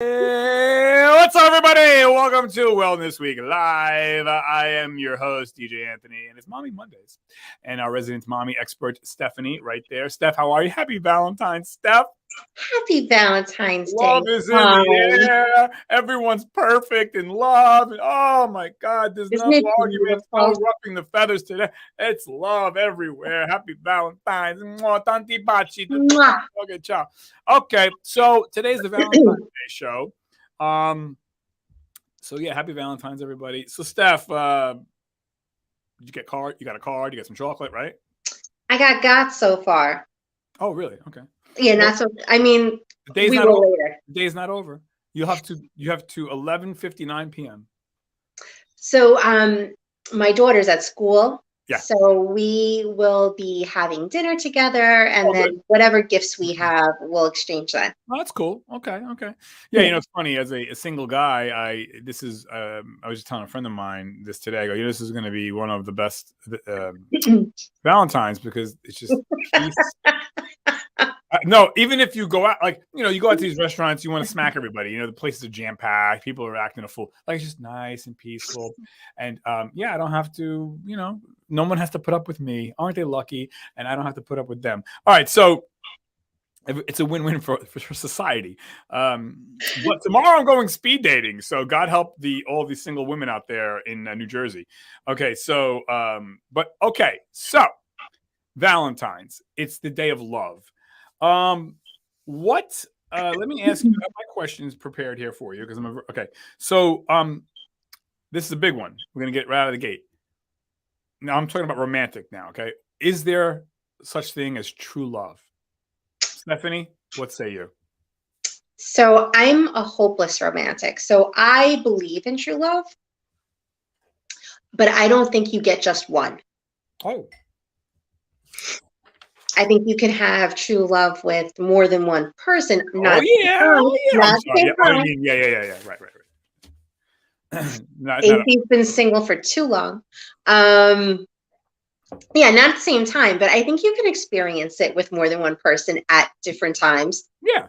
Hey, what's up, everybody? Welcome to Wellness Week Live. I am your host, DJ Anthony, and it's Mommy Mondays. And our resident mommy expert, Stephanie, right there. Steph, how are you? Happy Valentine's, Steph. Happy Valentine's Day. Love is in the air. Everyone's perfect in love. And oh my God, there's Isn't no it arguments, no beautiful? roughing the feathers today. It's love everywhere. Happy Valentine's. Mwah, tanti baci. Mwah. Okay, ciao. Okay, so today's the Valentine's Day show. So yeah, happy Valentine's, everybody. So Steph, did you get card? You got a card? You got some chocolate, right? I got so far. Oh, really? Okay. Yeah, not so. I mean, The day's we not will over. later. The day's not over. You have to 11:59 p.m. So, my daughter's at school. Yeah. So we will be having dinner together, and then whatever gifts we have, we'll exchange that. Oh, that's cool. Okay. Yeah, you know, it's funny as a single guy. I was just telling a friend of mine this today. I go, this is going to be one of the best Valentines because it's just peace. No, even if you go out, like, you go out to these restaurants, you want to smack everybody. The places are jam packed. People are acting a fool. Like, it's just nice and peaceful. And yeah, I don't have to, no one has to put up with me. Aren't they lucky? And I don't have to put up with them. All right. So it's a win-win for society. But tomorrow I'm going speed dating. So God help all these single women out there in New Jersey. Okay. So, so Valentine's, it's the day of love. Let me ask you, I have my questions prepared here for you because okay. So, this is a big one. We're going to get right out of the gate. Now I'm talking about romantic now. Okay. Is there such thing as true love? Stephanie, what say you? So I'm a hopeless romantic. So I believe in true love, but I don't think you get just one. Oh. I think you can have true love with more than one person. Yeah. Right. If you've been single for too long. Yeah, not at the same time, but I think you can experience it with more than one person at different times. Yeah.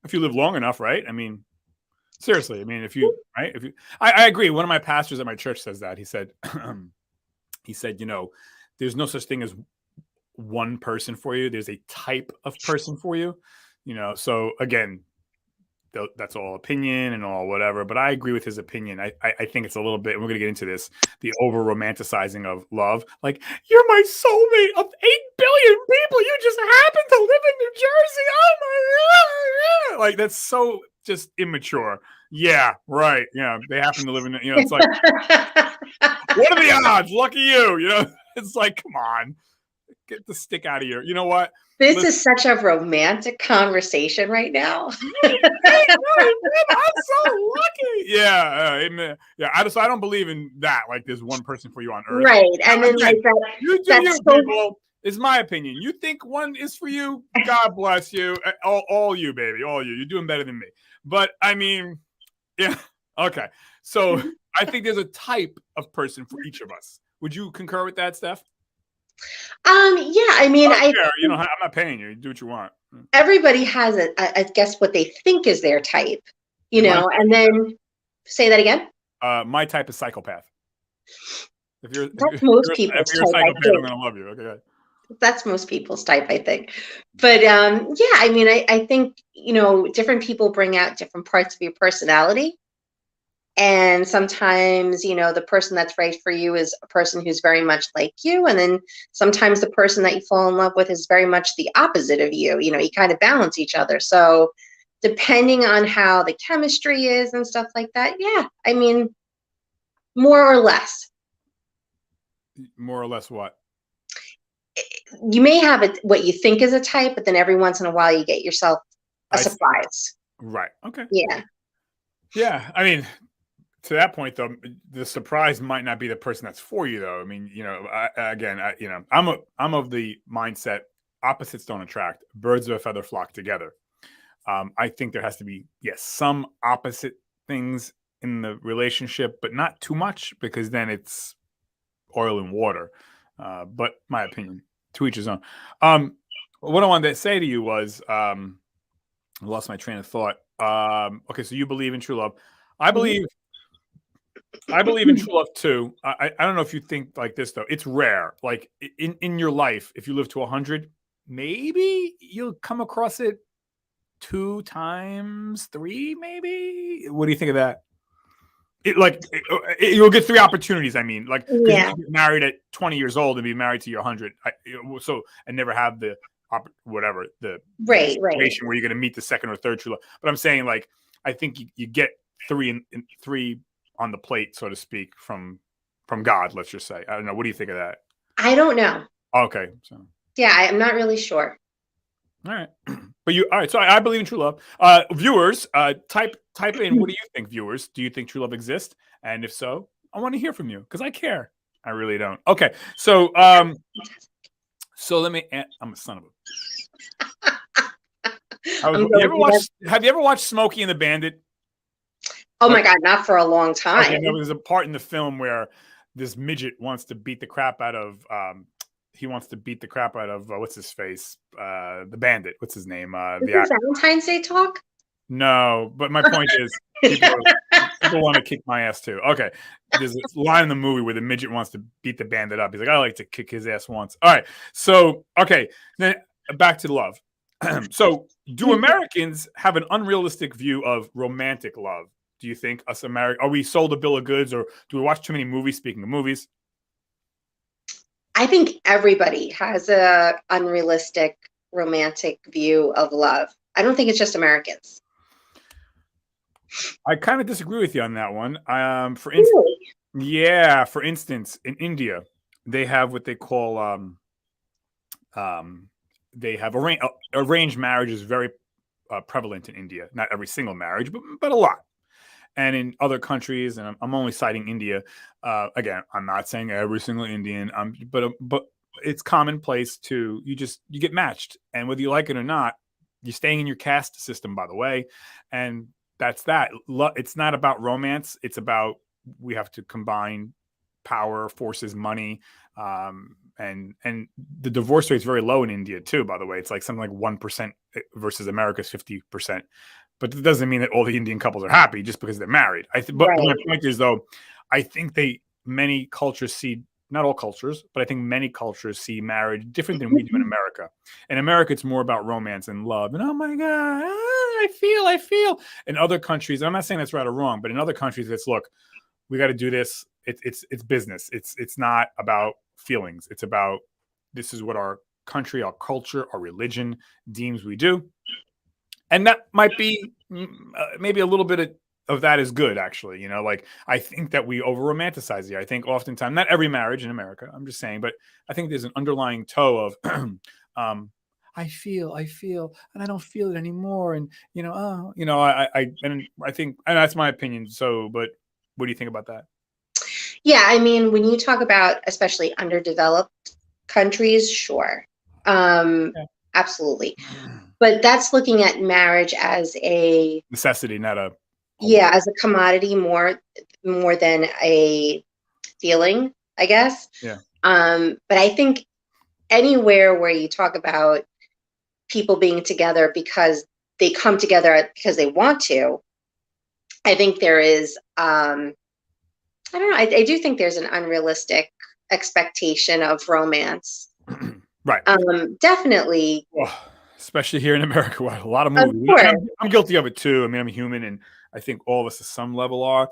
If you live long enough, right? I mean, seriously. I mean, I agree. One of my pastors at my church says that. He said, there's no such thing as one person for you. There's a type of person for you, so again, that's all opinion and all whatever, but I agree with his opinion. I think it's a little bit, and we're gonna get into this, the over romanticizing of love. Like, you're my soulmate of 8 billion people, you just happen to live in New Jersey, oh my God. Like, that's so just immature. Yeah, right. Yeah, they happen to live in, it's like, what are the odds? Lucky you. It's like, come on. Get the stick out of here. You know what? This is such a romantic conversation right now. I'm so lucky. Yeah, amen. Yeah, I don't believe in that. Like, there's one person for you on earth, right? And then again, that's people. Is my opinion. You think one is for you? God bless you. All you, baby, all you. You're doing better than me. But I mean, yeah. Okay. So I think there's a type of person for each of us. Would you concur with that, Steph? Yeah, I mean, I'm not paying you. Do what you want. Everybody has I guess what they think is their type, and then say that again. My type is psychopath. If you're people's type, psychopath, I'm gonna love you. Okay. That's most people's type, I think. But yeah, I mean, I think, different people bring out different parts of your personality. And sometimes, the person that's right for you is a person who's very much like you. And then sometimes the person that you fall in love with is very much the opposite of you. You kind of balance each other. So depending on how the chemistry is and stuff like that, yeah, I mean, more or less. More or less what? You may have what you think is a type, but then every once in a while you get yourself a surprise. Right. Okay. Yeah. Yeah. I mean, to that point, though, the surprise might not be the person that's for you, though. I mean, I'm of the mindset opposites don't attract. Birds of a feather flock together. I think there has to be, some opposite things in the relationship, but not too much, because then it's oil and water. But my opinion, to each his own. What I wanted to say to you was, I lost my train of thought. Okay, so you believe in true love. I believe in true love too. I don't know if you think like this though. It's rare. Like in your life, if you live to 100, maybe you'll come across it 2 times, 3 maybe. What do you think of that? You'll get 3 opportunities. I mean, like, because Yeah. you get married at 20 years old and be married to your 100. And never have the the Right. situation where you're going to meet the second or third true love. But I'm saying, like, I think you get 3 and 3 on the plate, so to speak, from God. Let's just say. I don't know. What do you think of that? I don't know. Okay, so. Yeah, I'm not really sure. All right, but all right. So I believe in true love. Viewers, type in. What do you think, viewers? Do you think true love exists? And if so, I want to hear from you because I care. I really don't. Okay, so let me. I'm a son of a. Have you ever watched Smokey and the Bandit? Oh my God, not for a long time. Okay, no, there's a part in the film where this midget wants to beat the crap out of. He wants to beat the crap out of what's his face, the bandit. What's his name? Is Valentine's Day talk? No, but my point is, people want to kick my ass too. Okay, there's this line in the movie where the midget wants to beat the bandit up. He's like, I like to kick his ass once. All right, so okay, then back to love. So, do Americans have an unrealistic view of romantic love? Do you think us Americans are we sold a bill of goods, or do we watch too many movies? Speaking of movies. I think everybody has a unrealistic romantic view of love. I don't think it's just Americans. I kind of disagree with you on that one. For instance, for instance, in India, they have what they call they have arranged marriage is very prevalent in India. Not every single marriage, but a lot. And in other countries, and I'm only citing India. Again, I'm not saying every single Indian, but it's commonplace to you get matched, and whether you like it or not, you're staying in your caste system, by the way, and that's that. It's not about romance. It's about we have to combine power, forces, money, and the divorce rate is very low in India too. By the way, it's like something like 1% versus America's 50%. But it doesn't mean that all the Indian couples are happy just because they're married. But my point is, though, I think many cultures see, not all cultures, but I think many cultures see marriage different than we do in America. In America, it's more about romance and love. And oh my God, I feel. In other countries, I'm not saying that's right or wrong, but in other countries, it's look, we got to do this. It's business. It's not about feelings. It's about this is what our country, our culture, our religion deems we do. And that might be maybe a little bit of that is good, actually. You know, like I think that we over romanticize it. I think oftentimes, not every marriage in America, I'm just saying, but I think there's an underlying toe of I feel, and I don't feel it anymore. And, I think, and that's my opinion. So, but what do you think about that? Yeah, I mean, when you talk about especially underdeveloped countries, sure. Absolutely. But that's looking at marriage as a necessity, not a as a commodity more than a feeling, I guess. Yeah. But I think anywhere where you talk about people being together because they come together because they want to, I think there is I don't know. I do think there's an unrealistic expectation of romance. Right. Definitely. Well, especially here in America, a lot of movies. I'm guilty of it too. I mean, I'm human, and I think all of us at some level are,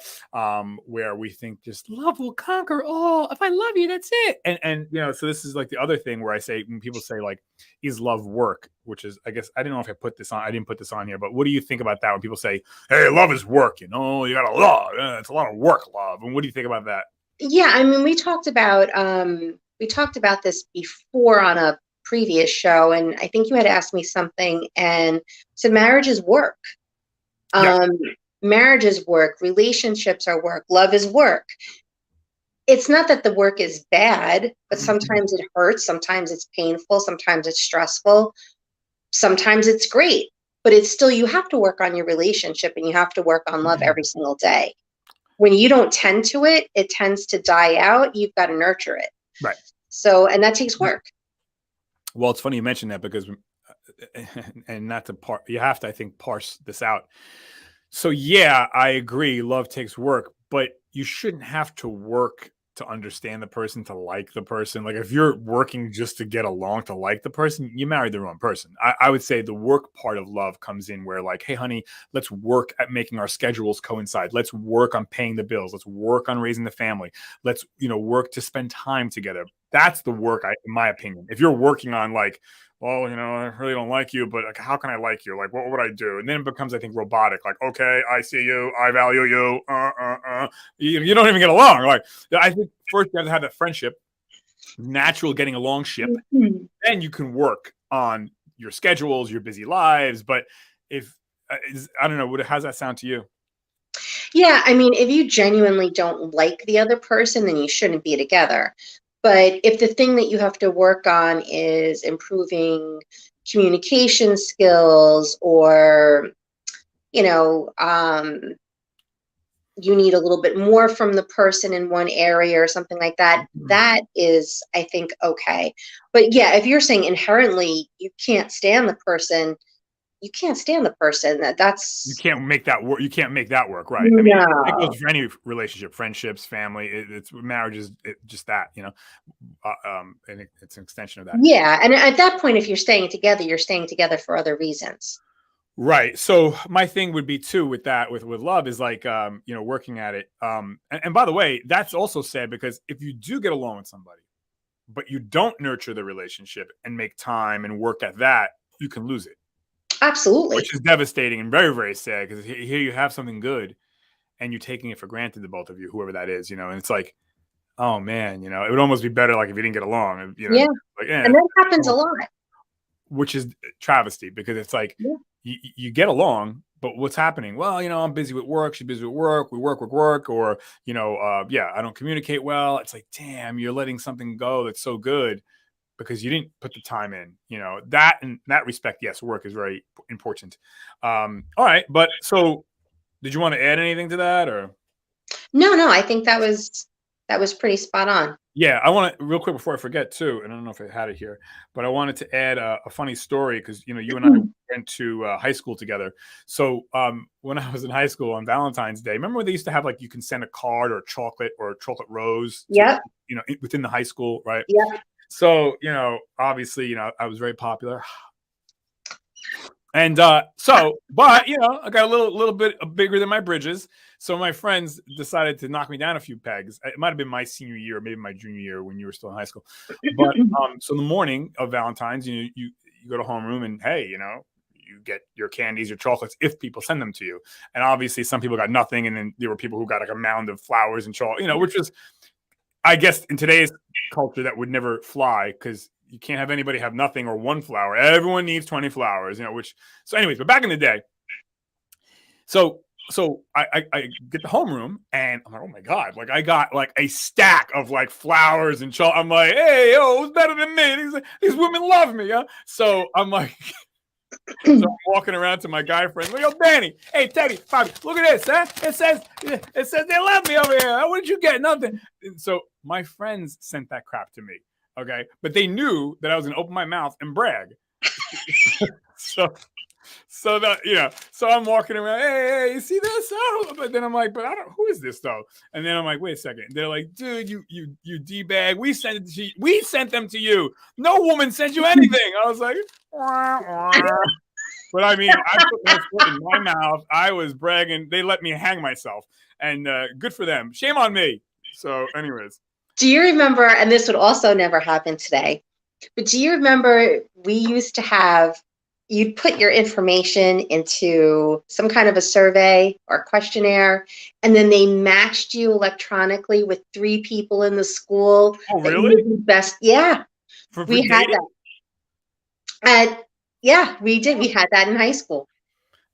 where we think just love will conquer all. If I love you, that's it. And so this is like the other thing where I say when people say like, is love work? Which is, I guess, I don't know if I put this on. I didn't put this on here, but what do you think about that when people say, hey, love is work? You gotta love. It's a lot of work, love. And what do you think about that? Yeah, I mean, we talked about this before on a previous show, and I think you had asked me something, and so marriage is work. Marriage is work. Relationships are work. Love is work. It's not that the work is bad, but sometimes it hurts. Sometimes it's painful. Sometimes it's stressful. Sometimes it's great, but it's still, you have to work on your relationship and you have to work on love every single day. When you don't tend to it, it tends to die out. You've got to nurture it. Right. So, and that takes work. Well, it's funny you mentioned that because and not to you have to, I think, parse this out. So yeah, I agree. Love takes work, but you shouldn't have to work to understand the person, to like the person. Like if you're working just to get along, to like the person, you married the wrong person. I would say the work part of love comes in where like, hey, honey, let's work at making our schedules coincide. Let's work on paying the bills. Let's work on raising the family. Let's, work to spend time together. That's the work, in my opinion. If you're working on like, well, I really don't like you, but like, how can I like you? Like, what would I do? And then it becomes, I think, robotic. Like, okay, I see you, I value you. You don't even get along. Like, I think first you have to have that friendship, natural getting along ship. Mhm. Then you can work on your schedules, your busy lives. But if I don't know, how's that sound to you? Yeah, I mean, if you genuinely don't like the other person, then you shouldn't be together. But if the thing that you have to work on is improving communication skills, or, you know, you need a little bit more from the person in one area or something like that, that is, I think, okay. But yeah, if you're saying inherently you can't stand the person, you can't stand the person. You That's can't make that work. You can't make that work, right? I mean, it no. goes for any relationship, friendships, family. It's marriage is just that, and it's an extension of that. Yeah, and at that point, if you're staying together, you're staying together for other reasons. Right. So my thing would be too with that, with love, is like, working at it. And by the way, that's also sad, because if you do get along with somebody, but you don't nurture the relationship and make time and work at that, you can lose it, Absolutely. which is devastating and very, very sad, because here you have something good and you're taking it for granted, the both of you, whoever that is, and it's like, oh man, it would almost be better like if you didn't get along, Yeah, like, yeah, and that happens a lot. which is travesty, because it's like Yeah. you get along, but what's happening? Well, I'm busy with work. She's busy with work. We work, or yeah, I don't communicate well. It's like, damn, you're letting something go that's so good because you didn't put the time in. That, in that respect, yes, work is very important. All right, but so did you want to add anything to that, or? No, I think that was pretty spot on. Yeah, I want to, real quick before I forget too, and I don't know if I had it here, but I wanted to add a funny story, because you and I went to high school together. So when I was in high school on Valentine's Day, remember when they used to have like, you can send a card or a chocolate rose to, Yep, within the high school, right? yep. So obviously, I was very popular. And but I got a little bit bigger than my bridges. So my friends decided to knock me down a few pegs. It might have been my senior year, or maybe my junior year, when you were still in high school. But so the morning of Valentine's, you go to homeroom, and hey, you get your candies, your chocolates, if people send them to you. And obviously some people got nothing, and then there were people who got like a mound of flowers and chocolate, which was, I guess, in today's culture, that would never fly, because you can't have anybody have nothing or one flower. Everyone needs 20 flowers, so anyways, but back in the day, so I get the homeroom, and I'm like, oh my God, like I got like a stack of like flowers and chocolate. I'm like, hey, yo, who's better than me? These women love me, huh? So I'm like, so I'm walking around to my guy friends. Like, yo, Danny, hey, Teddy, Bobby, look at this, huh? It says they love me over here. What did you get? Nothing. And so my friends sent that crap to me. Okay, but they knew that I was gonna open my mouth and brag. so that so I'm walking around. Hey, you see this? Oh, but then I'm like, but I don't. Who is this though? And then I'm like, wait a second. They're like, dude, you d-bag. We sent it to you. We sent them to you. No woman sent you anything. I was like, wah, wah. But I mean, I put my foot in my mouth. I was bragging. They let me hang myself, and good for them. Shame on me. So, anyways. Do you remember, and this would also never happen today, but do you remember we used to have, you'd put your information into some kind of a survey or questionnaire, and then they matched you electronically with 3 people in the school. Oh, That really? knew the best. Yeah, For we had dating? that. Yeah, we did. We had that in high school.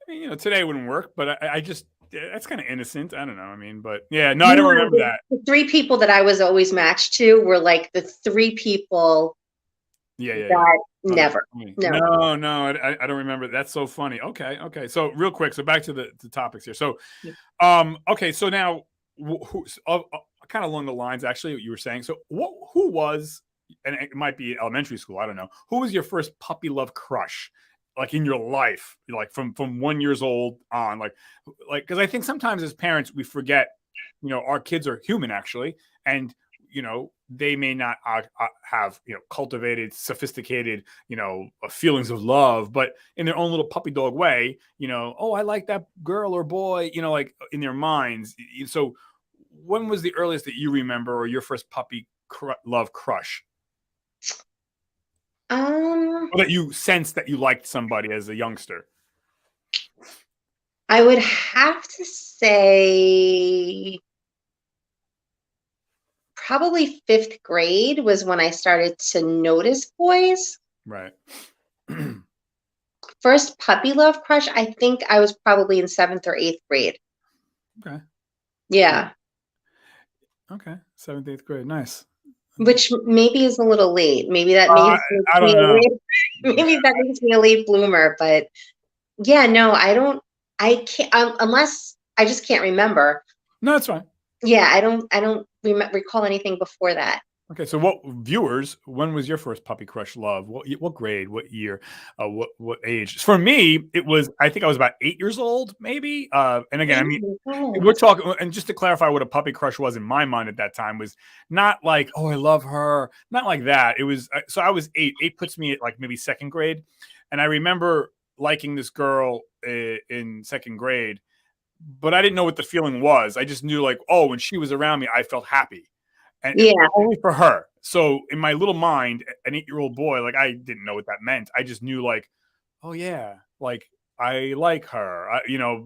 I mean, today wouldn't work, but I just, that's kind of innocent. I don't know. I mean, but yeah, no, I don't No, remember that. the 3 people that I was always matched to were like the 3 people Yeah. that Oh, that's never. funny. No. No, I don't remember. That's so funny. Okay. So real quick, so back to the topics here. So, okay. So now, kind of along the lines, actually, what you were saying. So, who was and it might be elementary school, I don't know. Who was your first puppy love crush? Like in your life, like from 1 years old on, like because I think sometimes as parents we forget, our kids are human actually, and they may not have cultivated, sophisticated feelings of love, but in their own little puppy dog way, oh, I like that girl or boy, like in their minds. So when was the earliest that you remember, or your first puppy love crush? Or that you sensed that you liked somebody as a youngster? I would have to say probably 5th grade was when I started to notice boys. Right. First puppy love crush, I think I was probably in 7th or 8th grade. Okay. Yeah. Okay. 7th, 8th grade. Nice. Which maybe is a little late. Maybe that makes I me don't know. maybe that makes me a late bloomer, but yeah, no, I can't, unless I just can't remember. No, that's fine. Yeah, I don't recall anything before that. Okay, so when was your first puppy crush love? What grade? What year? What age? For me, I think I was about 8 years old, maybe. And again, I mean, Oh, we're talking, and just to clarify what a puppy crush was in my mind at that time was not like, oh, I love her, not like that. It was, so I was 8. 8 puts me at like maybe 2nd grade, and I remember liking this girl in 2nd grade, but I didn't know what the feeling was. I just knew like, oh, when she was around me, I felt happy, and yeah, only for her. So in my little mind, an 8-year-old boy, like I didn't know what that meant. I just knew like, oh yeah, like I like her.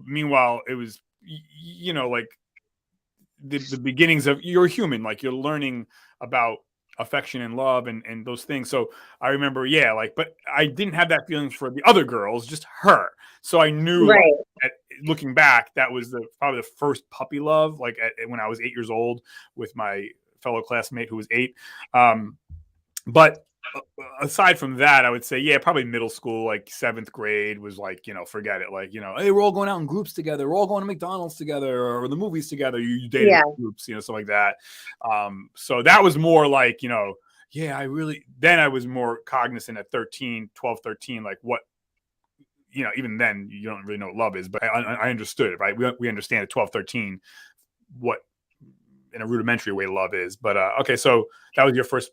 Meanwhile, it was, like the beginnings of, you're human, like you're learning about affection and love and those things. So I remember, yeah, like, but I didn't have that feeling for the other girls, just her. So I knew, like, right. looking back, that was probably the first puppy love, like when I was 8 years old with my fellow classmate who was 8. But aside from that, I would say, yeah, probably middle school, like 7th grade was like, forget it. Like, hey, we're all going out in groups together. We're all going to McDonald's together or the movies together. You dated Yeah, groups, something like that. So that was more like, yeah, then I was more cognizant at 13, 12, 13, like what, even then you don't really know what love is, but I understood it, right? We understand at 12, 13, what in a rudimentary way love is. But okay, so that was your first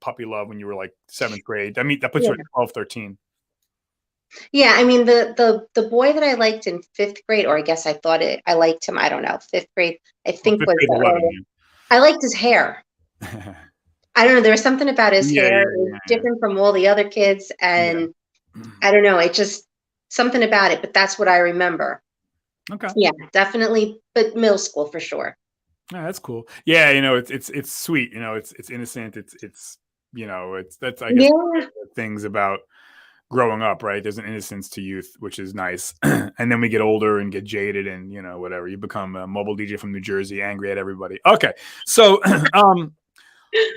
puppy love when you were like 7th grade. I mean, that puts you yeah, at 12, 13. yeah. I mean, the boy that I liked in 5th grade, or I guess I liked him. I don't know. 5th grade, I Well, think 5th was grade, the 11. early. I liked his hair. Yeah. I don't know. There was something about his Yeah, hair. yeah, It was yeah, different from all the other kids, yeah. and I don't know. It just something about it. But that's what I remember. Okay. Yeah, definitely. But middle school for sure. Yeah, that's cool. Yeah, it's sweet. It's innocent. It's that's, I guess, Yeah, things about growing up, right? There's an innocence to youth, which is nice. And then we get older and get jaded, and whatever. You become a mobile DJ from New Jersey, angry at everybody. Okay, so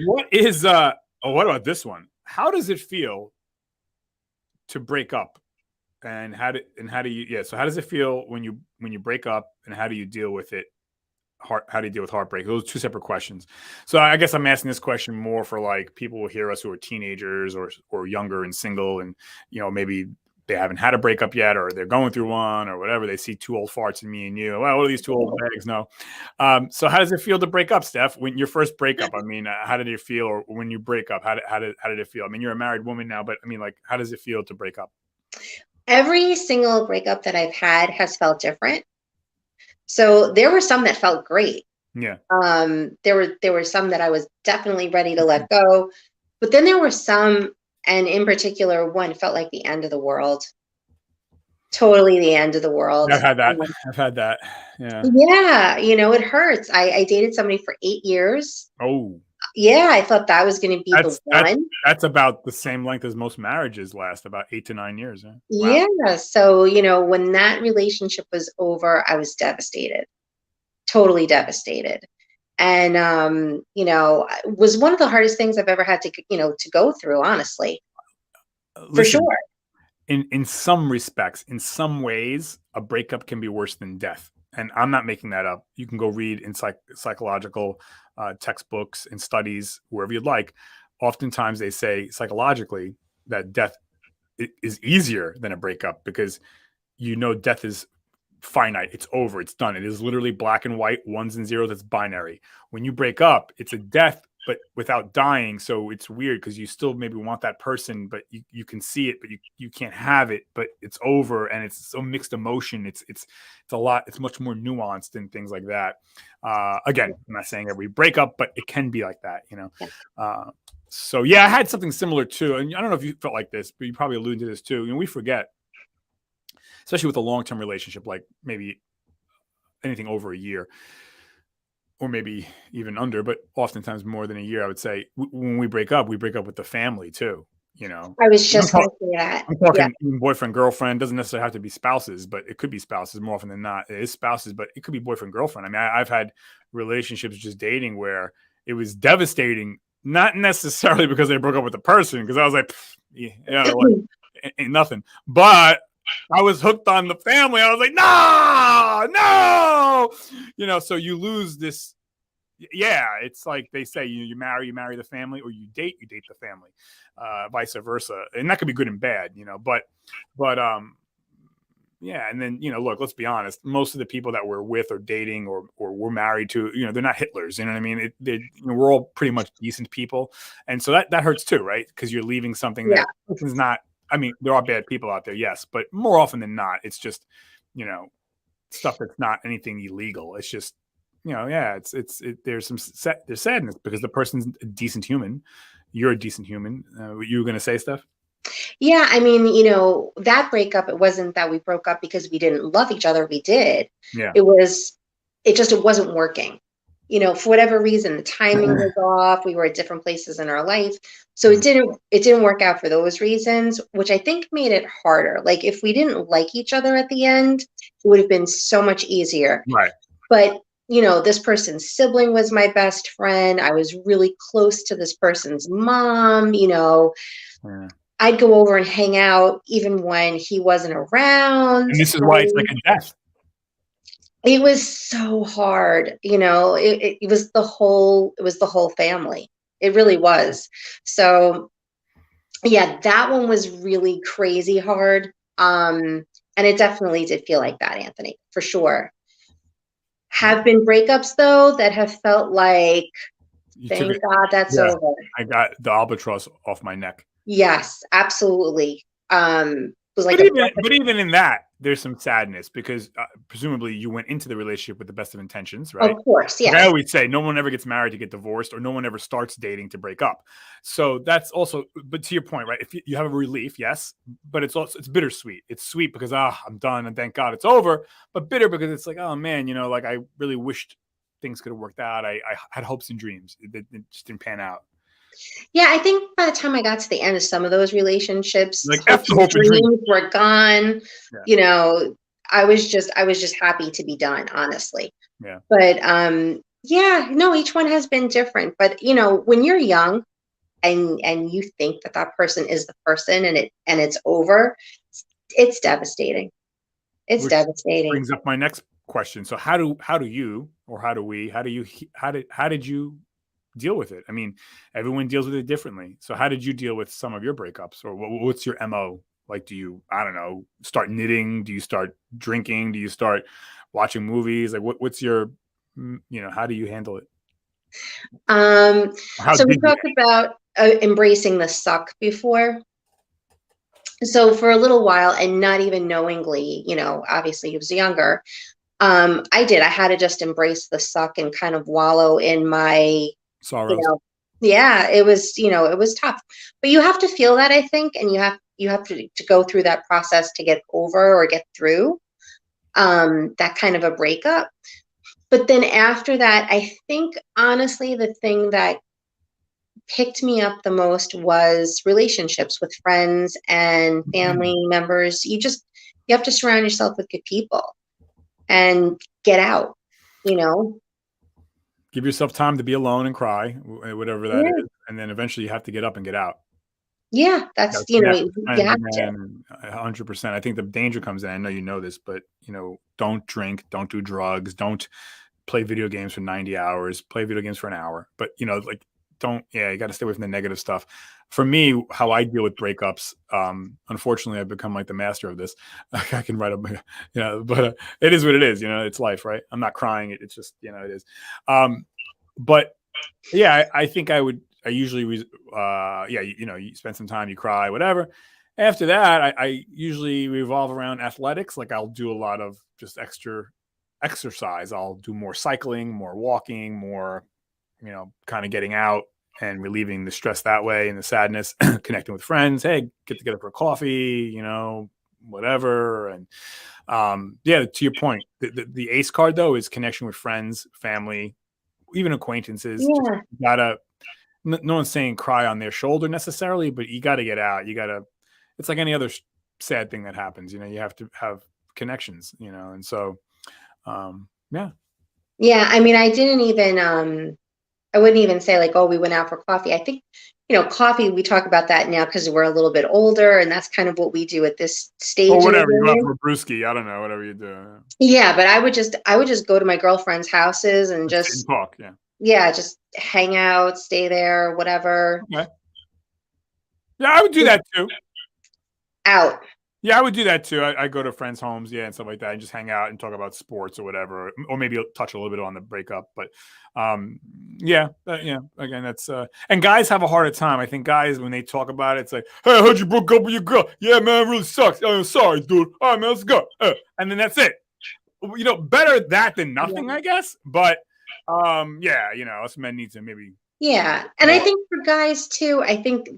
what about this one? How does it feel to break up, and how do you, yeah? So how does it feel when you break up, and how do you deal with it? How do you deal with heartbreak? Those are two separate questions. So I guess I'm asking this question more for like people who hear us who are teenagers or younger and single, and maybe they haven't had a breakup yet, or they're going through one, or whatever. They see two old farts in me and you. Well, what are these two old bags? No. So how does it feel to break up, Steph? When your first breakup, I mean, how did it feel? Or when you break up, how did it feel? I mean, you're a married woman now, but I mean, like, how does it feel to break up? every single breakup that I've had has felt different. So there were some that felt great. Yeah. There were some that I was definitely ready to let go, but then there were some, and in particular, one felt like the end of the world. Totally the end of the world. I've had that. I've had that. Yeah. Yeah, it hurts. I dated somebody for 8 years. Oh. Yeah, I thought that was going to be the That's that's one. that's about the same length as most marriages last, about 8 to 9 years. Yeah. Wow. Yeah, so when that relationship was over, I was devastated, totally devastated. And it was one of the hardest things I've ever had to go through, honestly, for Listen, sure. in some respects, in some ways, a breakup can be worse than death. And I'm not making that up. You can go read in psychological textbooks and studies wherever you'd like. oftentimes they say psychologically that death is easier than a breakup because death is finite. It's over. It's done. It is literally black and white, ones and zeros. It's binary. When you break up, it's a death, but without dying. So it's weird because you still maybe want that person, but you can see it, but you can't have it, but it's over, and it's so mixed emotion. It's a lot. It's much more nuanced and things like that. Again, I'm not saying every breakup, but it can be like that, So yeah, I had something similar too. And I don't know if you felt like this, but you probably alluded to this too. We forget, especially with a long-term relationship, like maybe anything over a year or maybe even under, but oftentimes more than a year, I would say when we break up with the family too, I was just going to say that. I'm talking boyfriend, girlfriend. Doesn't necessarily have to be spouses, but it could be spouses more often than not. It is spouses, but it could be boyfriend, girlfriend. I mean, I've had relationships just dating where it was devastating, not necessarily because they broke up with the person, because I was like, ain't nothing. But I was hooked on the family. I was like, no. So you lose this. Yeah, it's like they say, you marry the family, or you date the family, vice versa, and that could be good and bad, But yeah, and then look, let's be honest. Most of the people that we're with, or dating, or we're married to, they're not Hitlers. You know what I mean? We're all pretty much decent people, and so that hurts too, right? Because you're leaving something that is not. I mean, there are bad people out there, yes, but more often than not, it's just stuff that's not anything illegal. It's just there's there's sadness because the person's a decent human. You're a decent human. You were going to say stuff? Yeah, I mean, that breakup, it wasn't that we broke up because we didn't love each other. We did. Yeah. It wasn't working. For whatever reason, the timing was off. We were at different places in our life. So it didn't work out for those reasons, which I think made it harder. Like, if we didn't like each other at the end, it would have been so much easier. Right. But this person's sibling was my best friend. I was really close to this person's mom. I'd go over and hang out even when he wasn't around. And this is why it's like a death. It was so hard. It was the whole family. It really was. So yeah, that one was really crazy hard. And it definitely did feel like that, Anthony, for sure. Have been breakups though that have felt like, thank God that's over. I got the albatross off my neck. Yes, absolutely. But even in that, there's some sadness because presumably you went into the relationship with the best of intentions, right? Of course, yes. Like I always say, no one ever gets married to get divorced, or no one ever starts dating to break up. So that's also, but to your point, right? If you have a relief, yes, but it's bittersweet. It's sweet because I'm done and thank God it's over, but bitter because it's like, oh man, like I really wished things could have worked out. I had hopes and dreams that just didn't pan out. Yeah, I think by the time I got to the end of some of those relationships, like dreams were gone. Yeah. I was just happy to be done, honestly. Yeah. But each one has been different. But when you're young and you think that person is the person and it's over, it's devastating. Which devastating. Brings up my next question. So how did you deal with it? I mean, everyone deals with it differently. So how did you deal with some of your breakups, or what's your MO? Like, do you, I don't know, start knitting? Do you start drinking? Do you start watching movies? Like what's your, how do you handle it? So we talked about embracing the suck before. So for a little while, and not even knowingly, obviously he was younger, I had to just embrace the suck and kind of wallow in my sorrows. Yeah, it was, it was tough, but you have to feel that, I think, and you have to go through that process to get over or get through that kind of a breakup. But then after that, I think honestly, the thing that picked me up the most was relationships with friends and family members. You have to surround yourself with good people and get out, Give yourself time to be alone and cry, whatever that is. And then eventually you have to get up and get out. Yeah, that's, you have to. 100%. I think the danger comes in. I know you know this, but, don't drink, don't do drugs, don't play video games for 90 hours, play video games for an hour. But, you got to stay away from the negative stuff. For me, how I deal with breakups, unfortunately, I've become like the master of this. I can write but it is what it is. It's life, right? I'm not crying. It's just, it is. But yeah, I think I usually, you spend some time, you cry, whatever. After that, I usually revolve around athletics. Like I'll do a lot of just extra exercise. I'll do more cycling, more walking, more, kind of getting out and relieving the stress that way and the sadness, connecting with friends. Hey, get together for coffee, whatever. And to your point, the ace card though is connection with friends, family, even acquaintances. Just Yeah. gotta, no one's saying cry on their shoulder necessarily, but you got to get out. It's like any other sad thing that happens, you have to have connections, and so, yeah. Yeah. I mean, I wouldn't even say like, oh, we went out for coffee. I think, coffee, we talk about that now because we're a little bit older and that's kind of what we do at this stage. Or in whatever, the you go out game. for a brewski, I don't know, whatever you do. Yeah, but I would just go to my girlfriend's houses and Sit and just, talk, yeah. yeah, just hang out, stay there, whatever. Okay. Yeah, I would do that too. Out. Yeah, I would do that too. I go to friends' homes, and stuff like that, and just hang out and talk about sports or whatever, or maybe touch a little bit on the breakup. But, again, that's and guys have a harder time. I think guys, when they talk about it, it's like, "Hey, I heard you broke up with your girl. Yeah, man, it really sucks. Oh, sorry, dude. All right, man, let's go." And then that's it. Better that than nothing, I guess. But, us men need to maybe. Yeah. And I think for guys too, I think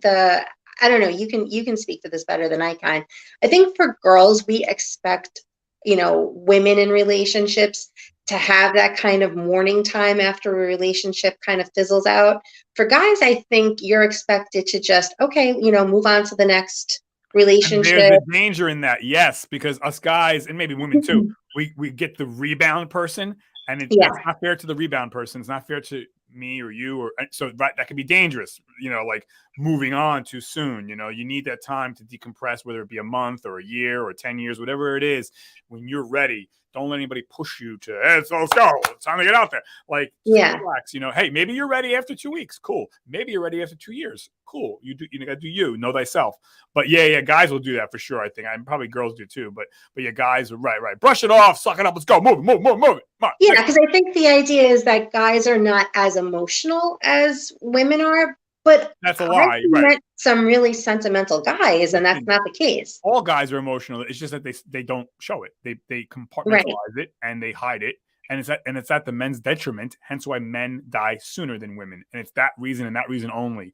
I don't know, you can speak to this better than I can. I think for girls, we expect, women in relationships to have that kind of mourning time after a relationship kind of fizzles out. For guys, I think you're expected to just, okay, move on to the next And relationship. there's a danger in that, yes, because us guys, and maybe women too, we get the rebound person, and that's not fair to the rebound person. It's not fair to me or you, or so that can be dangerous. Like moving on too soon. You need that time to decompress, whether it be a month or a year or 10 years, whatever it is. When you're ready, don't let anybody push you to, hey, let's go. It's time to get out there. Like, relax. Hey, maybe you're ready after 2 weeks. Cool. Maybe you're ready after 2 years. Cool. You got to do know thyself. But yeah, guys will do that for sure. I think, and probably girls do too. But yeah, guys are right. Brush it off, suck it up. Let's go. Move it. Come on. Yeah, because I think the idea is that guys are not as emotional as women are. But that's a lie. I've met some really sentimental guys, and that's not the case. All guys are emotional. It's just that they don't show it. They compartmentalize it and they hide it, and it's at the men's detriment. Hence why men die sooner than women, and it's that reason and that reason only.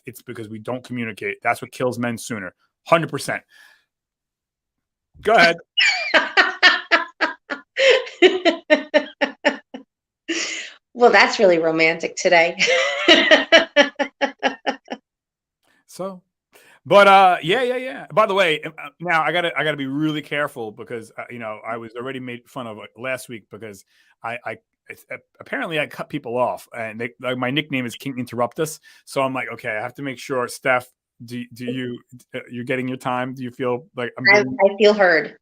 It's because we don't communicate. That's what kills men sooner. 100%. Go ahead. Well, that's really romantic today. So, but yeah. By the way, now I gotta be really careful because I was already made fun of last week because apparently I cut people off, and my nickname is King Interruptus. So I'm like, okay, I have to make sure. Steph, do you're getting your time? Do you feel like I feel heard?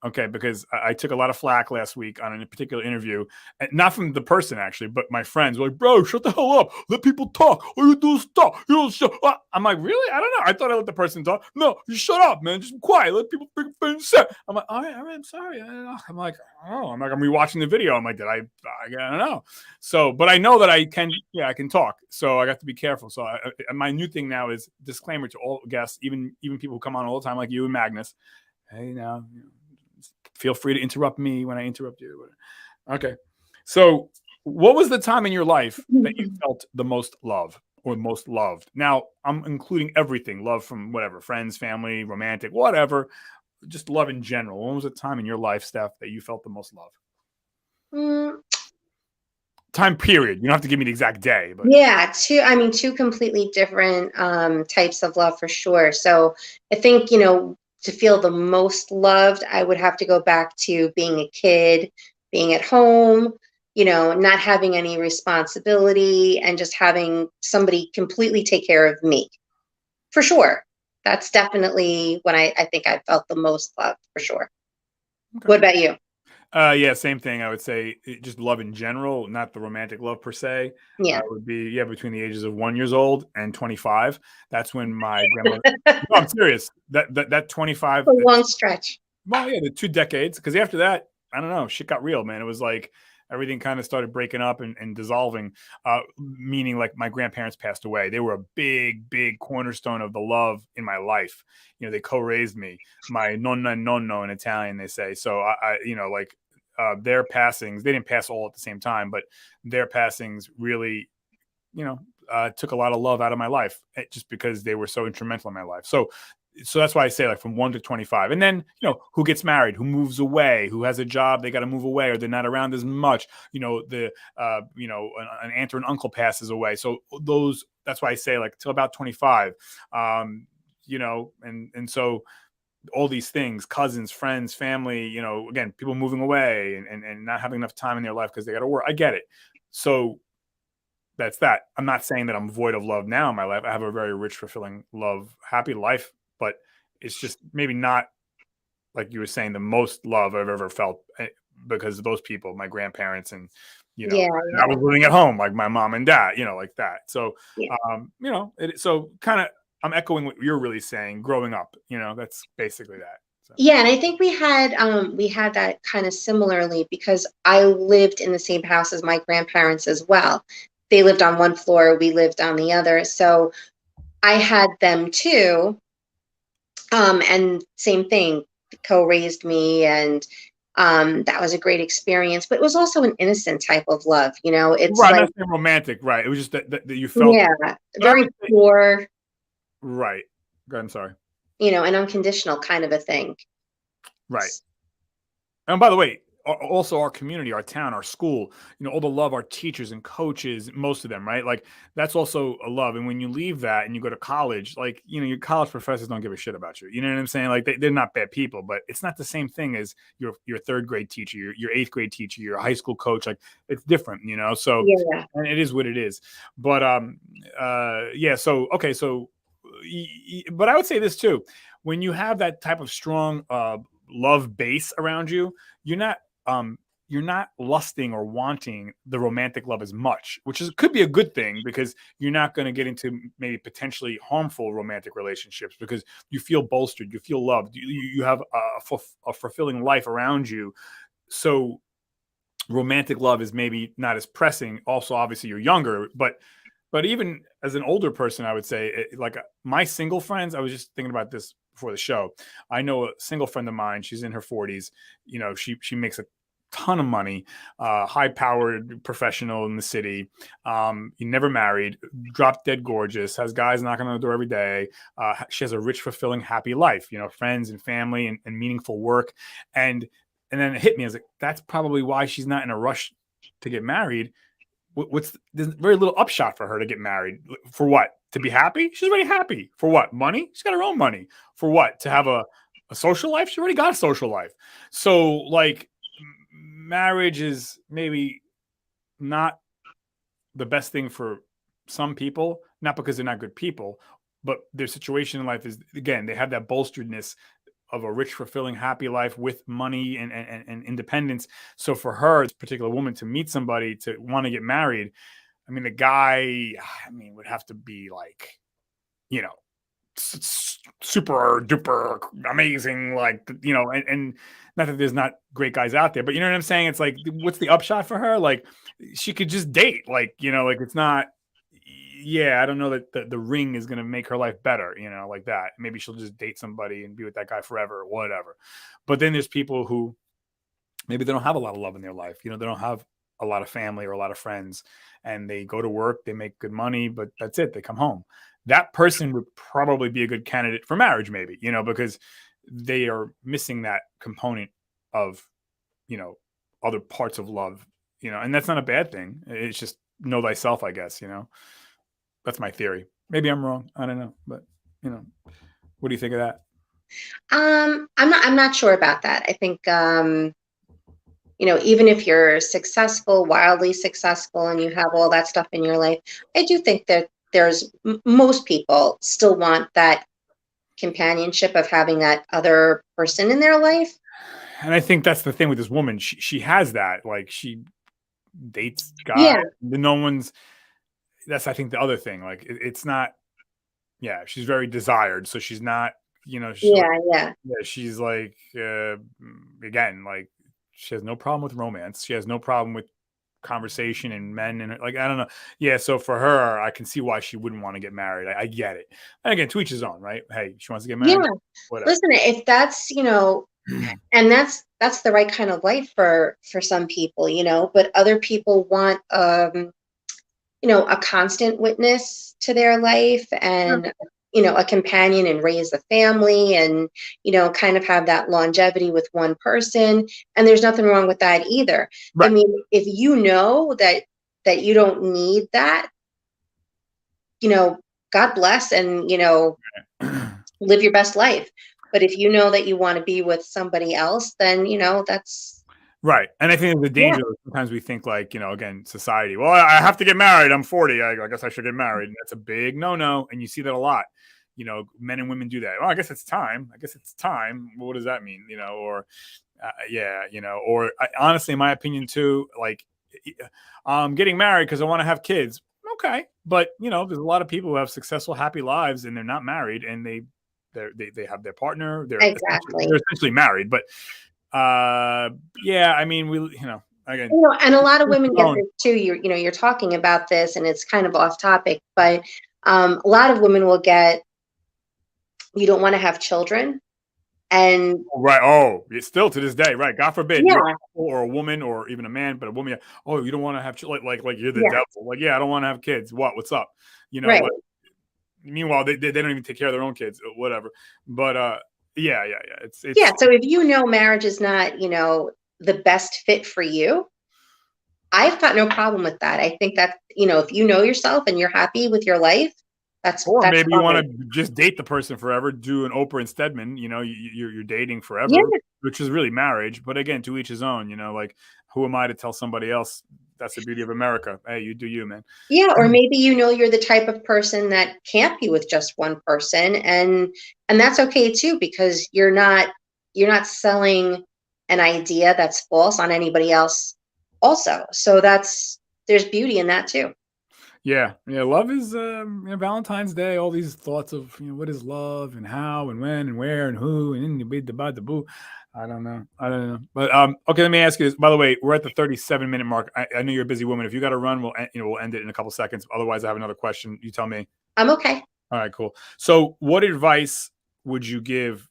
Okay, because I took a lot of flack last week on a particular interview, and not from the person actually, but my friends were like, "Bro, shut the hell up! Let people talk. All you do is talk. You don't shut up." I'm like, "Really? I don't know. I thought I let the person talk. No, you shut up, man. Just be quiet. Let people freaking say." I'm like, "All right, I'm sorry." I'm like, "Oh," I'm rewatching the video. I'm like, "Did I don't know." So, but I know that I can talk. So I got to be careful. So my new thing now is disclaimer to all guests, even people who come on all the time, like you and Magnus. Hey, now. Feel free to interrupt me when I interrupt you. Okay. So what was the time in your life that you felt the most love or most loved? Now, I'm including everything. Love from whatever, friends, family, romantic, whatever. Just love in general. When was the time in your life, Steph, that you felt the most love? Time period. You don't have to give me the exact day. But yeah, two completely different types of love for sure. So I think, to feel the most loved, I would have to go back to being a kid, being at home, not having any responsibility and just having somebody completely take care of me. For sure. That's definitely when I think I felt the most loved, for sure. Okay. What about you? Yeah, same thing. I would say just love in general, not the romantic love per se. Yeah. Would be yeah between the ages of 1 years old and 25. That's when my grandmother. No, I'm serious. That 25. A long stretch. Well, yeah, the 2 decades. Because after that, I don't know, shit got real, man. It was like everything kind of started breaking up and dissolving. Meaning like my grandparents passed away. They were a big cornerstone of the love in my life. They co-raised me. My nonna nonno in Italian, they say. So like their passings, they didn't pass all at the same time, but their passings really, took a lot of love out of my life just because they were so instrumental in my life. So that's why I say like from 1 to 25. And then, who gets married, who moves away, who has a job, they got to move away or they're not around as much, an aunt or an uncle passes away. So that's why I say like till about 25, and so all these things, cousins, friends, family, again, people moving away and not having enough time in their life because they got to work. I get it. So that's that. I'm not saying that I'm void of love now in my life. I have a very rich, fulfilling, love, happy life, but it's just maybe not like you were saying the most love I've ever felt because of those people, my grandparents, and Yeah, I was living at home like my mom and dad, like that. So, yeah. so kind of I'm echoing what you're really saying. Growing up, that's basically that. So. Yeah, and I think we had that kind of similarly because I lived in the same house as my grandparents as well. They lived on one floor, we lived on the other. So I had them too. And same thing, co-raised me, and that was a great experience. But it was also an innocent type of love, It's Right, I'm like, not saying romantic, right? It was just that you felt, yeah, but I very would say, pure, right. Go ahead, I'm sorry. an unconditional kind of a thing. Right. And by the way, also our community, our town, our school, all the love, our teachers and coaches, most of them, right? Like that's also a love. And when you leave that and you go to college, like, your college professors don't give a shit about you. You know what I'm saying? Like they're not bad people, but it's not the same thing as your third grade teacher, your eighth grade teacher, your high school coach. Like it's different, So Yeah. and it is what it is. But yeah, so okay, so but I would say this too. When you have that type of strong love base around you, you're not you're not lusting or wanting the romantic love as much, which could be a good thing because you're not going to get into maybe potentially harmful romantic relationships because you feel bolstered, you feel loved, you have a fulfilling life around you. So romantic love is maybe not as pressing. Also, obviously, you're younger, but even as an older person, I would say, like my single friends, I was just thinking about this before the show. I know a single friend of mine. She's in her 40s. She makes a ton of money, high-powered professional in the city. He never married, drop dead gorgeous, has guys knocking on the door every day. She has a rich, fulfilling, happy life. Friends and family and meaningful work. And then it hit me. I was like, that's probably why she's not in a rush to get married. There's very little upshot for her to get married. For what? To be happy? She's already happy. For what? Money? She's got her own money. For what? To have a social life? She already got a social life. So like marriage is maybe not the best thing for some people, not because they're not good people, but their situation in life is, again, they have that bolsteredness of a rich, fulfilling, happy life with money and independence. So for her, this particular woman, to meet somebody to want to get married, I mean, the guy, would have to be like, super duper amazing, like, and not that there's not great guys out there, but you know what I'm saying? It's like, what's the upshot for her? Like, she could just date, like, like it's not, yeah, I don't know that the ring is going to make her life better, like that. Maybe she'll just date somebody and be with that guy forever or whatever. But then there's people who maybe they don't have a lot of love in their life. They don't have a lot of family or a lot of friends, and they go to work, they make good money, but that's it. They come home. That person would probably be a good candidate for marriage, maybe, because they are missing that component of, other parts of love, and that's not a bad thing. It's just know thyself, I guess, That's my theory. Maybe I'm wrong. I don't know, but what do you think of that? I'm not sure about that. I think even if you're successful, wildly successful, and you have all that stuff in your life, I do think that there's most people still want that companionship of having that other person in their life. And I think that's the thing with this woman. She has that. Like, she dates guys. Yeah, No one's. That's, I think, the other thing. Like, it's not. Yeah, she's very desired, so she's not. She's like, yeah, yeah. yeah, she's like, again, like, she has no problem with romance. She has no problem with conversation and men, and, like, I don't know. Yeah, so for her, I can see why she wouldn't want to get married. I get it. And again, to each his own, right? Hey, she wants to get married, Yeah. whatever. Listen, if that's, and that's the right kind of life for some people, but other people want a constant witness to their life, and a companion, and raise a family, and kind of have that longevity with one person. And there's nothing wrong with that either. I Right. mean, if you know that you don't need that, God bless, and live your best life. But if you know that you want to be with somebody else, then that's Right. And I think the yeah, danger, sometimes we think, like, again, society, well, I have to get married. I'm 40. I guess I should get married. And that's a big no. And you see that a lot. Men and women do that. Well, I guess it's time. Well, what does that mean? Or yeah, or honestly, in my opinion too, like, getting married because I want to have kids. Okay. But, there's a lot of people who have successful, happy lives, and they're not married, and they have their partner. exactly. They're essentially married, but yeah, I mean, again, And a lot of each women his get own. this too. You're talking about this, and it's kind of off topic, but a lot of women will get, you don't want to have children, and Right. Oh, it's still to this day, right? God forbid you're a yeah, couple or a woman or even a man, but a woman. Yeah, oh, you don't want to have like you're the yeah, devil. Like, yeah, I don't want to have kids. What's up? right, Like, meanwhile, they don't even take care of their own kids, whatever. But yeah, yeah, yeah. yeah. So if marriage is not the best fit for you, I've got no problem with that. I think that if you know yourself and you're happy with your life, Or that's maybe you want fine. to just date the person forever, do an Oprah and Stedman. You're dating Yeah, forever, which is really marriage. But again, to each his own. Like, who am I to tell somebody else? That's the beauty of America. Hey, you do you, man. yeah. Or maybe you're the type of person that can't be with just one person, and that's okay too, because you're not selling an idea that's false on anybody else also. So there's beauty in that too. Yeah, yeah. Love is Valentine's Day. All these thoughts of what is love and how and when and where and who and in the bit about the boo. I don't know. But okay. Let me ask you this. By the way, we're at the 37-minute mark. I know you're a busy woman. If you got to run, we'll end it in a couple seconds. Otherwise, I have another question. You tell me. I'm okay. All right, cool. So, what advice would you give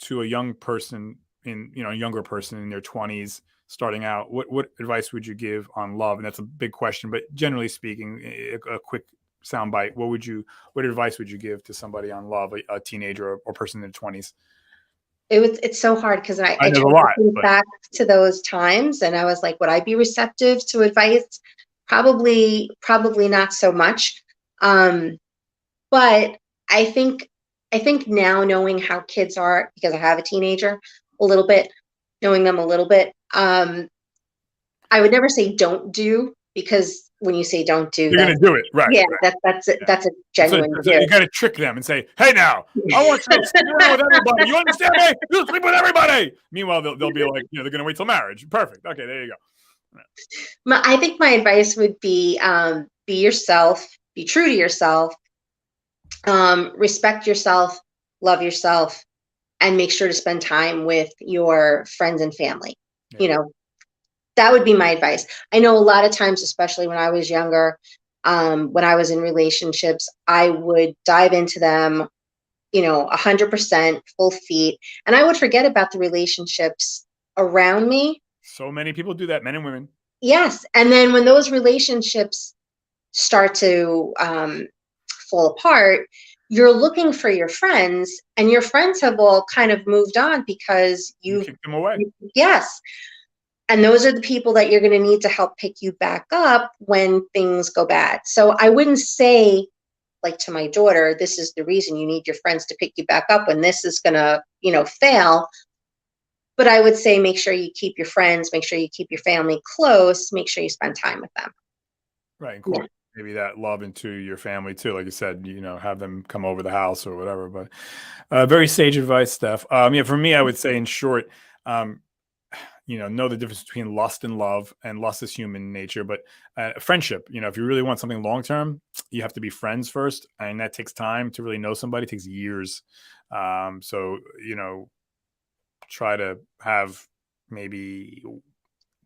to a young person a younger person in their 20s starting out? What advice would you give on love? And that's a big question, but generally speaking, a quick soundbite. What advice would you give to somebody on love, a teenager or person in their 20s? It's so hard, because I I know a try to lot, think but back to those times, and I was like, would I be receptive to advice? Probably not so much. Um, but I think I think now, knowing how kids are, because I have a teenager, a little bit, knowing them a little bit, I would never say don't do, because when you say don't do, you're that's gonna do it, right? yeah, Right. that's Yeah. that's a So, genuine you do. got to trick them and say, "Hey, now I want you to sleep around with everybody. You understand me? You sleep with everybody." Meanwhile, they'll be like, they're gonna wait till marriage. Perfect. Okay, there you go. I think my advice would be yourself, be true to yourself, respect yourself, love yourself, and make sure to spend time with your friends and family. Yeah. You know, that would be my advice. I know a lot of times, especially when I was younger, when I was in relationships, I would dive into them, 100% full feet, and I would forget about the relationships around me. So many people do that, men and women. Yes, and then when those relationships start to fall apart, you're looking for your friends, and your friends have all kind of moved on, because You kick them away. yes, and those are the people that you're going to need to help pick you back up when things go bad. So I wouldn't say, like, to my daughter, this is the reason you need your friends to pick you back up when this is going to, fail. But I would say, make sure you keep your friends, make sure you keep your family close, make sure you spend time with them. Right. Yeah. Incorporate maybe that love into your family too. Like you said, have them come over the house or whatever. But very sage advice, Steph. Yeah, for me, I would say, in short, um, know the difference between lust and love, and lust is human nature, but friendship, if you really want something long term, you have to be friends first, and that takes time to really know somebody. It takes years. So try to have, maybe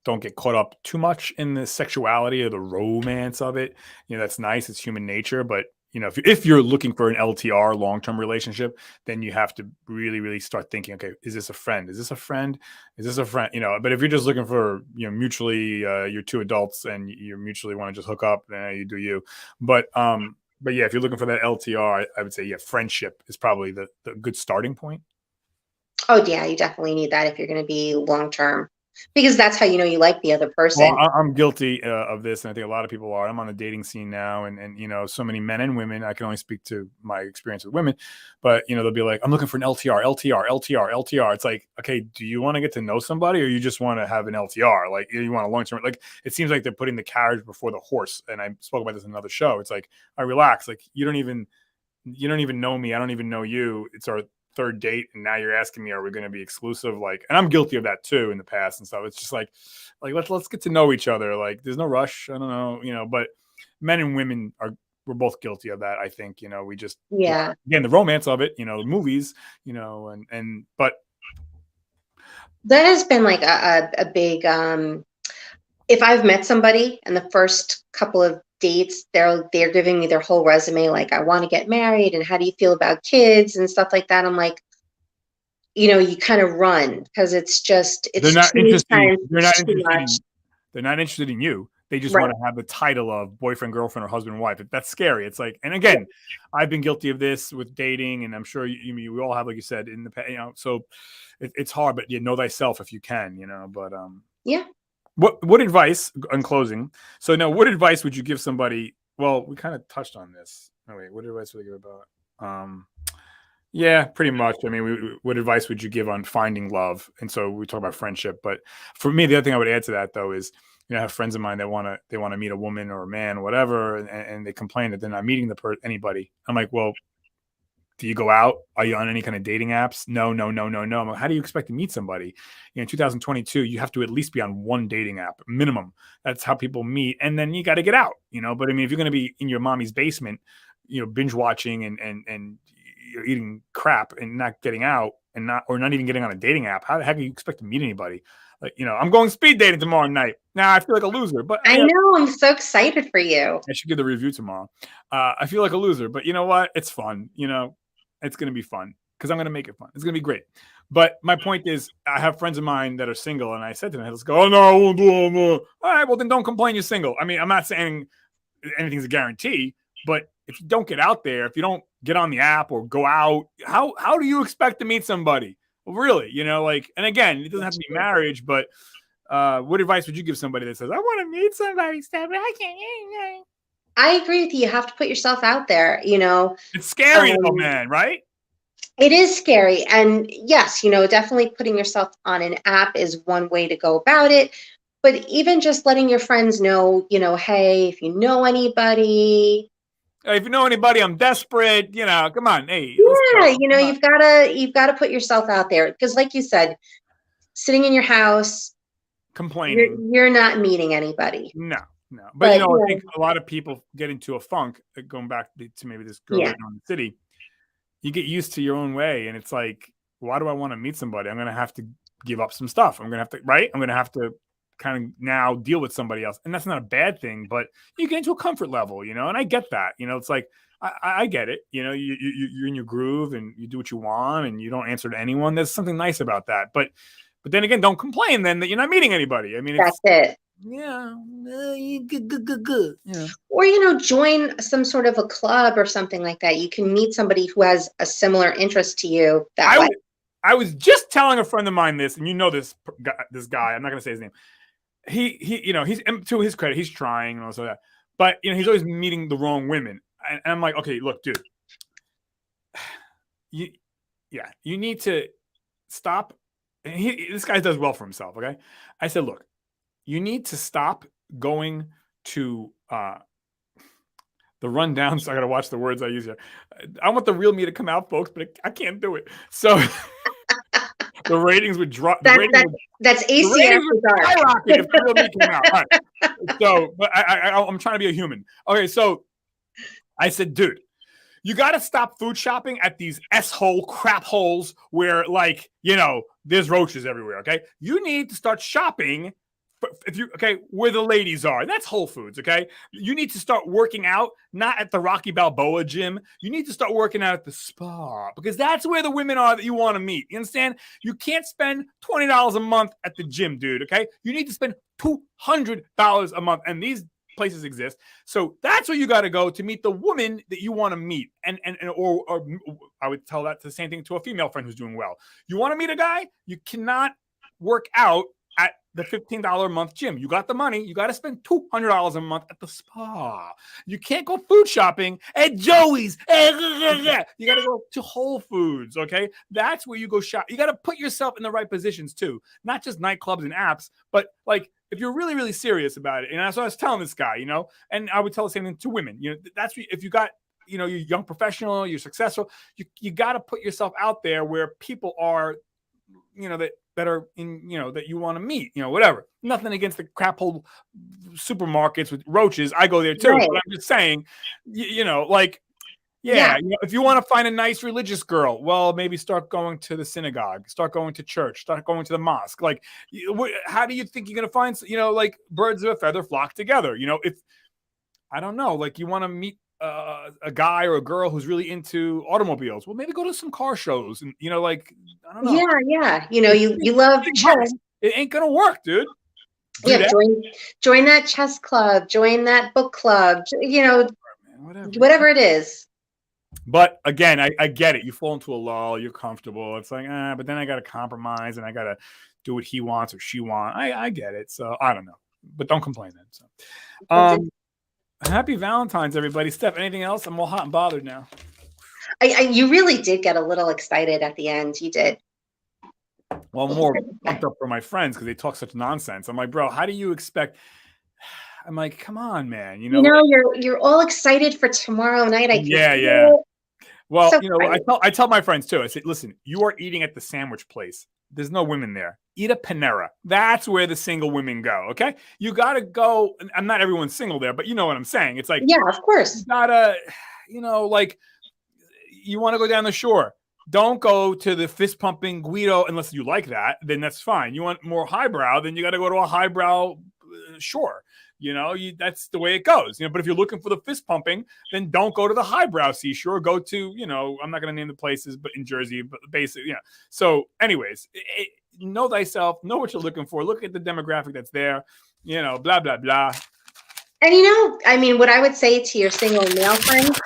don't get caught up too much in the sexuality or the romance of it. That's nice. It's human nature. But, if you're looking for an LTR, long-term relationship, then you have to really, really start thinking, okay, is this a friend? Is this a friend? Is this a friend? But if you're just looking for, mutually, you're two adults and you mutually want to just hook up, you do you. But yeah, if you're looking for that LTR, I would say, yeah, friendship is probably the good starting point. Oh yeah, you definitely need that if you're going to be long term, because that's how you know you like the other Well, person. I'm guilty of this, and I think a lot of people are. I'm on the dating scene now, and so many men and women. I can only speak to my experience with women, but they'll be like, "I'm looking for an LTR, LTR, LTR, LTR." It's like, okay, do you want to get to know somebody, or you just want to have an LTR? Like, you want a long term? Like, it seems like they're putting the carriage before the horse. And I spoke about this in another show. It's like, I relax. Like, you don't even know me. I don't even know you. It's our third date, and now you're asking me, are we going to be exclusive? Like, and I'm guilty of that too in the past and stuff. It's just like let's get to know each other. Like, there's no rush. I don't know, but men and women we're both guilty of that. I think, we just, Yeah, again, the romance of it, movies, but that has been like a big. If I've met somebody and the first couple of dates, they're giving me their whole resume, like I want to get married and how do you feel about kids and stuff like that. I'm like, you kind of run because it's they're it's not too many interested. times, They're not it's too interested much. in. They're not interested in you. They just Right. want to have the title of boyfriend, girlfriend, or husband, wife. That's scary. It's like, and again, I've been guilty of this with dating, and I'm sure we all have, like you said, in the past. So it's hard, but you know thyself if you can. But Yeah. what advice in closing? So now, what advice would you give somebody? Well, we kind of touched on this. Oh wait, what advice would I give about? Yeah, pretty much. I mean, what advice would you give on finding love? And so we talk about friendship, but for me, the other thing I would add to that though is, I have friends of mine that they want to meet a woman or a man, or whatever, and they complain that they're not meeting anybody. I'm like, well, do you go out? Are you on any kind of dating apps? No, no, no, no, no. I'm like, how do you expect to meet somebody? In 2022, you have to at least be on one dating app minimum. That's how people meet, and then you got to get out. But I mean, if you're going to be in your mommy's basement, binge watching and you're eating crap and not getting out, and not even getting on a dating app, how the heck do you expect to meet anybody? Like, I'm going speed dating tomorrow night. Now I feel like a loser, but I know. I'm so excited for you. I should give the review tomorrow. I feel like a loser, but you know what? It's fun. It's going to be fun because I'm going to make it fun. It's going to be great. But my point is, I have friends of mine that are single, and I said to them, let's go, oh, no, I won't do it. No. All right, well, then don't complain you're single. I mean, I'm not saying anything's a guarantee, but if you don't get out there, if you don't get on the app or go out, how do you expect to meet somebody? Well, really, and again, it doesn't have to be marriage, but what advice would you give somebody that says, I want to meet somebody, Stephanie, I can't? I agree with you. You have to put yourself out there, It's scary though, man, right? It is scary. And yes, definitely putting yourself on an app is one way to go about it. But even just letting your friends know, hey, if you know anybody. If you know anybody, I'm desperate. Come on, hey, let's Yeah, go. you've gotta put yourself out there. Because like you said, sitting in your house, Complaining. you're not meeting anybody. No. But I think a lot of people get into a funk, going back to maybe this girl in the city. You get used to your own way, and it's like, why do I want to meet somebody? I'm going to have to give up some stuff. I'm going to have to, right? I'm going to have to kind of now deal with somebody else. And that's not a bad thing, but you get into a comfort level, and I get that. It's like, I get it. You're in your groove and you do what you want and you don't answer to anyone. There's something nice about that. But then again, don't complain then that you're not meeting anybody. I mean, That's it. Yeah. Good. Yeah. Or, join some sort of a club or something like that. You can meet somebody who has a similar interest to you that way. I was just telling a friend of mine this, and this guy, I'm not going to say his name. He, he's, to his credit, he's trying and all that, but he's always meeting the wrong women. And I'm like, okay, look, dude, you need to stop. And this guy does well for himself. Okay. I said, look, you need to stop going to the rundown. So I got to watch the words I use here. I want the real me to come out, folks, but I can't do it. So The ratings would drop. That's AC the ratings after would dark. skyrocket if the real me came out. All right. So, but I'm trying to be a human. Okay, so I said, dude, you got to stop food shopping at these S-hole crap holes where, like, there's roaches everywhere. Okay, you need to start shopping. Where the ladies are. That's Whole Foods, okay? You need to start working out, not at the Rocky Balboa gym. You need to start working out at the spa because that's where the women are that you want to meet. You understand? You can't spend $20 a month at the gym, dude, okay? You need to spend $200 a month, and these places exist. So that's where you got to go to meet the woman that you want to meet. Or I would tell that the same thing to a female friend who's doing well. You want to meet a guy? You cannot work out at the $15 a month gym. You got the money. You got to spend $200 a month at the spa. You can't go food shopping at Joey's. You got to go to Whole Foods, okay? That's where you go shop. You got to put yourself in the right positions too, not just nightclubs and apps, but like if you're really, really serious about it. And that's what I was telling this guy, and I would tell the same thing to women. That's if you got, you're a young professional, you're successful, you got to put yourself out there where people are, that are in, that you want to meet, whatever. Nothing against the crap hole supermarkets with roaches. I go there too. Right. But I'm just saying, if you want to find a nice religious girl, well, maybe start going to the synagogue, start going to church, start going to the mosque. Like, how do you think you're going to find, like birds of a feather flock together? If, I don't know, like you want to meet a guy or a girl who's really into automobiles, well, maybe go to some car shows and like, I don't know. Yeah. You love chess. It ain't gonna work, dude. Join that chess club, join that book club, whatever it is. But again, I get it. You fall into a lull, you're comfortable. It's like, but then I gotta compromise and I gotta do what he wants or she wants. I get it. So I don't know. But don't complain then. So happy Valentine's, everybody. Steph, anything else? I'm all hot and bothered now. You really did get a little excited at the end. You did. Well, I'm more pumped up for my friends because they talk such nonsense. I'm like, bro, how do you expect? I'm like, come on, man. You're all excited for tomorrow night. Yeah. Well, so I tell my friends too. I say, listen, you are eating at the sandwich place. There's no women there. Eat at Panera. That's where the single women go. Okay, you gotta go. I'm not everyone's single there, but you know what I'm saying. It's like, yeah, of course. You gotta, like, you want to go down the shore. Don't go to the fist pumping Guido unless you like that. Then that's fine. You want more highbrow, then you got to go to a highbrow shore. That's the way it goes. But if you're looking for the fist pumping, then don't go to the highbrow seashore. Go to, I'm not going to name the places, but in Jersey, but basically, So, anyways, know thyself, know what you're looking for. Look at the demographic that's there. Blah blah blah. And what I would say to your single male friends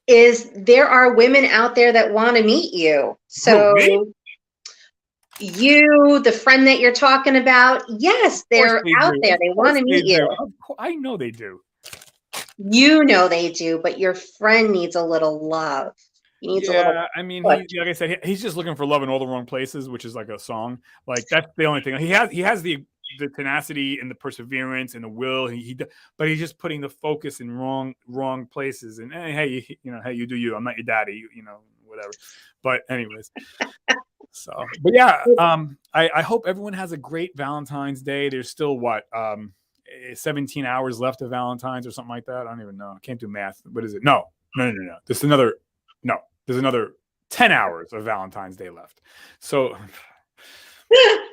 is there are women out there that want to meet you. So. You, the friend that you're talking about, yes, they're out there. They want to meet you. I know they do. They do, but your friend needs a little love. He needs a little. Like I said, he's just looking for love in all the wrong places, which is like a song. Like that's the only thing he has the tenacity and the perseverance and the will. But he's just putting the focus in wrong places. And hey, you do you. I'm not your daddy. Whatever. But anyways. So, but yeah, I hope everyone has a great Valentine's Day. There's still 17 hours left of Valentine's or something like that. I don't even know. I can't do math. What is it? No. There's another 10 hours of Valentine's Day left. So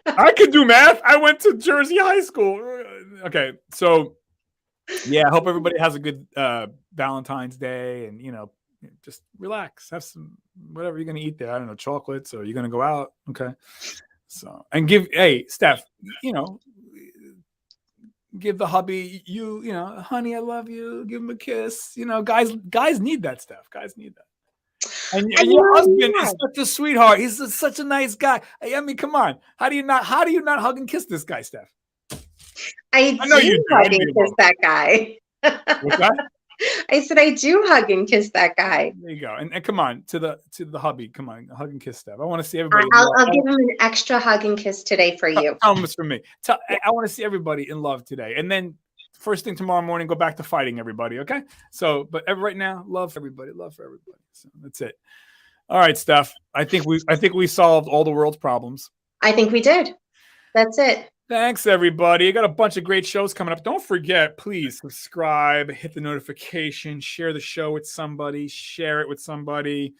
I could do math. I went to Jersey High School. Okay. So yeah, I hope everybody has a good Valentine's Day and, just relax, have some whatever you're gonna eat there. I don't know, chocolates, or you're gonna go out. Okay. So and Steph, give the hubby honey, I love you. Give him a kiss. Guys need that stuff. Guys need that. And your husband is such a sweetheart. He's such a nice guy. Come on. How do you not hug and kiss this guy, Steph? I know you do. Hug and kiss that guy. What's that? I said I do hug and kiss that guy. There you go. And come on to the hubby. Come on, hug and kiss Steph. I want to see everybody. I'll give him an extra hug and kiss today for you. Promise for me. I want to see everybody in love today. And then first thing tomorrow morning, go back to fighting everybody. Okay. So, but right now, love for everybody. Love for everybody. So that's it. All right, Steph. I think we solved all the world's problems. I think we did. That's it. Thanks, everybody. I got a bunch of great shows coming up. Don't forget, please subscribe, hit the notification, share the show with somebody, share it with somebody.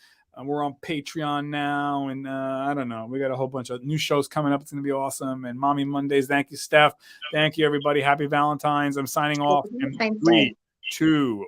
We're on Patreon now, and I don't know. We got a whole bunch of new shows coming up. It's going to be awesome. And Mommy Mondays. Thank you, Steph. Thank you, everybody. Happy Valentine's. I'm signing off in Valentine's 3, Day. 2,